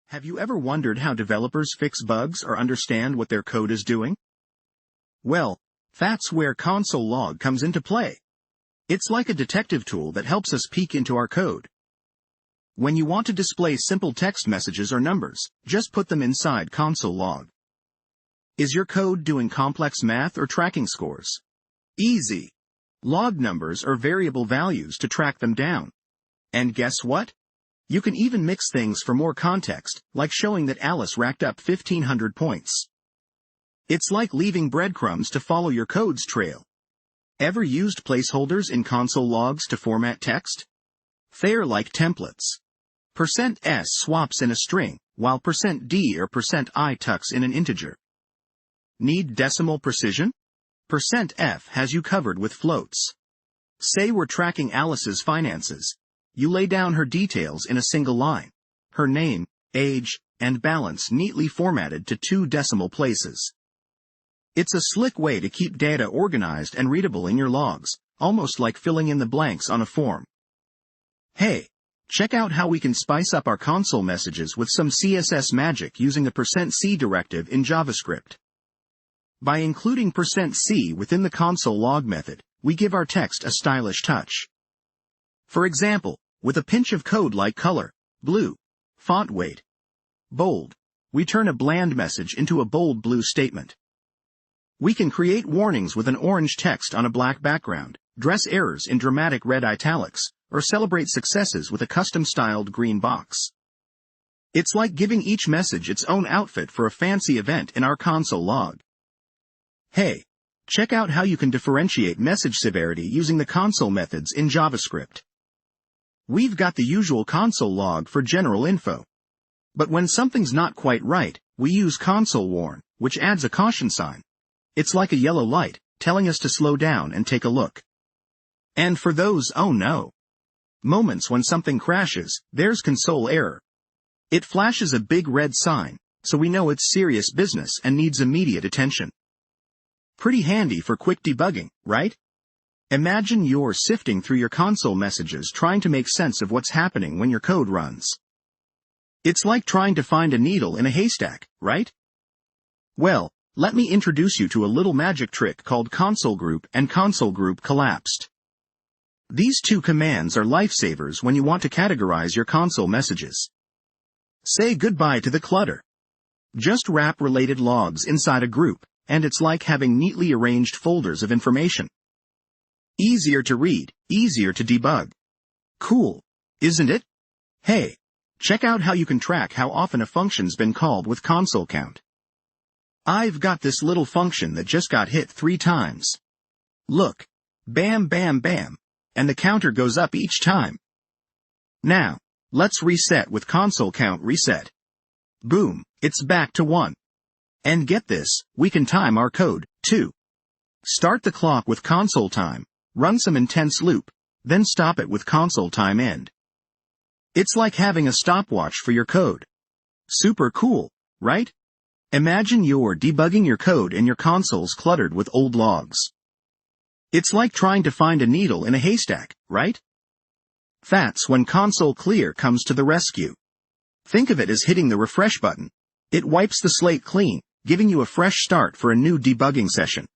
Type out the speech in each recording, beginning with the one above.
Have you ever wondered how developers fix bugs or understand what their code is doing? Well, that's where console.log comes into play. It's like a detective tool that helps us peek into our code. When you want to display simple text messages or numbers, just put them inside console.log. Is your code doing complex math or tracking scores? Easy. Log numbers or variable values to track them down. And guess what? You can even mix things for more context, like showing that Alice racked up 1,500 points. It's like leaving breadcrumbs to follow your code's trail. Ever used placeholders in console logs to format text? They're like templates. %s swaps in a string, while %d or %i tucks in an integer. Need decimal precision? %f has you covered with floats. Say we're tracking Alice's finances. You lay down her details in a single line. Her name, age, and balance neatly formatted to 2 decimal places. It's a slick way to keep data organized and readable in your logs, almost like filling in the blanks on a form. Hey, check out how we can spice up our console messages with some CSS magic using the %c directive in JavaScript. By including %c within the console.log method, we give our text a stylish touch. For example, with a pinch of code like color, blue, font weight, bold, we turn a bland message into a bold blue statement. We can create warnings with an orange text on a black background, dress errors in dramatic red italics, or celebrate successes with a custom-styled green box. It's like giving each message its own outfit for a fancy event in our console.log. Hey, check out how you can differentiate message severity using the console methods in JavaScript. We've got the usual console.log for general info. But when something's not quite right, we use console.warn, which adds a caution sign. It's like a yellow light, telling us to slow down and take a look. And for those oh no moments when something crashes, there's console.error. It flashes a big red sign, so we know it's serious business and needs immediate attention. Pretty handy for quick debugging, right? Imagine you're sifting through your console messages trying to make sense of what's happening when your code runs. It's like trying to find a needle in a haystack, right? Well, let me introduce you to a little magic trick called console.group and console.group collapsed. These 2 commands are lifesavers when you want to categorize your console messages. Say goodbye to the clutter. Just wrap related logs inside a group, and it's like having neatly arranged folders of information. Easier to read, easier to debug. Cool, isn't it? Hey, check out how you can track how often a function's been called with console count. I've got this little function that just got hit 3 times. Look, bam bam bam, and the counter goes up each time. Now, let's reset with console count reset. Boom, it's back to 1. And get this, we can time our code, too. Start the clock with console time, run some intense loop, then stop it with console time end. It's like having a stopwatch for your code. Super cool, right? Imagine you're debugging your code and your console's cluttered with old logs. It's like trying to find a needle in a haystack, right? That's when console clear comes to the rescue. Think of it as hitting the refresh button. It wipes the slate clean, giving you a fresh start for a new debugging session.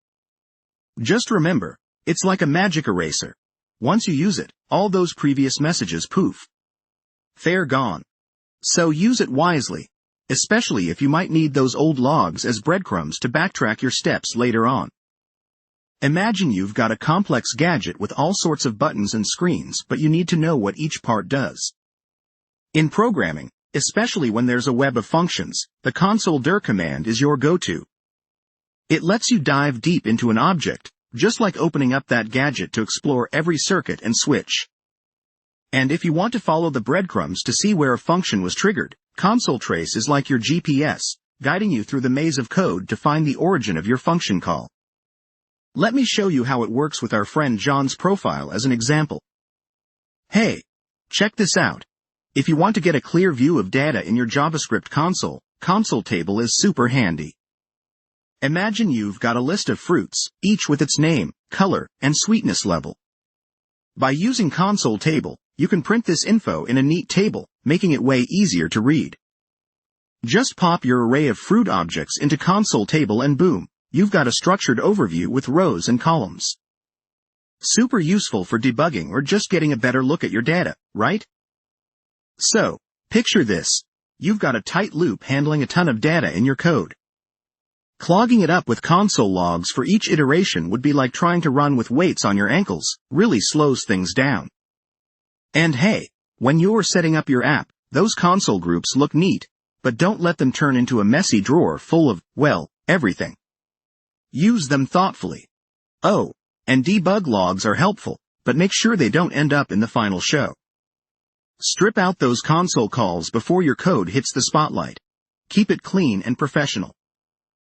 Just remember, it's like a magic eraser. Once you use it, all those previous messages poof. They're gone. So use it wisely, especially if you might need those old logs as breadcrumbs to backtrack your steps later on. Imagine you've got a complex gadget with all sorts of buttons and screens, but you need to know what each part does. In programming, especially when there's a web of functions, the console.error command is your go-to. It lets you dive deep into an object, just like opening up that gadget to explore every circuit and switch. And if you want to follow the breadcrumbs to see where a function was triggered, console trace is like your GPS, guiding you through the maze of code to find the origin of your function call. Let me show you how it works with our friend John's profile as an example. Hey, check this out. If you want to get a clear view of data in your JavaScript console table is super handy. Imagine you've got a list of fruits, each with its name, color, and sweetness level. By using console table, you can print this info in a neat table, making it way easier to read. Just pop your array of fruit objects into console table and boom, you've got a structured overview with rows and columns. Super useful for debugging or just getting a better look at your data, right? So, picture this. You've got a tight loop handling a ton of data in your code. Clogging it up with console logs for each iteration would be like trying to run with weights on your ankles, really slows things down. And hey, when you're setting up your app, those console groups look neat, but don't let them turn into a messy drawer full of, well, everything. Use them thoughtfully. Oh, and debug logs are helpful, but make sure they don't end up in the final show. Strip out those console calls before your code hits the spotlight. Keep it clean and professional.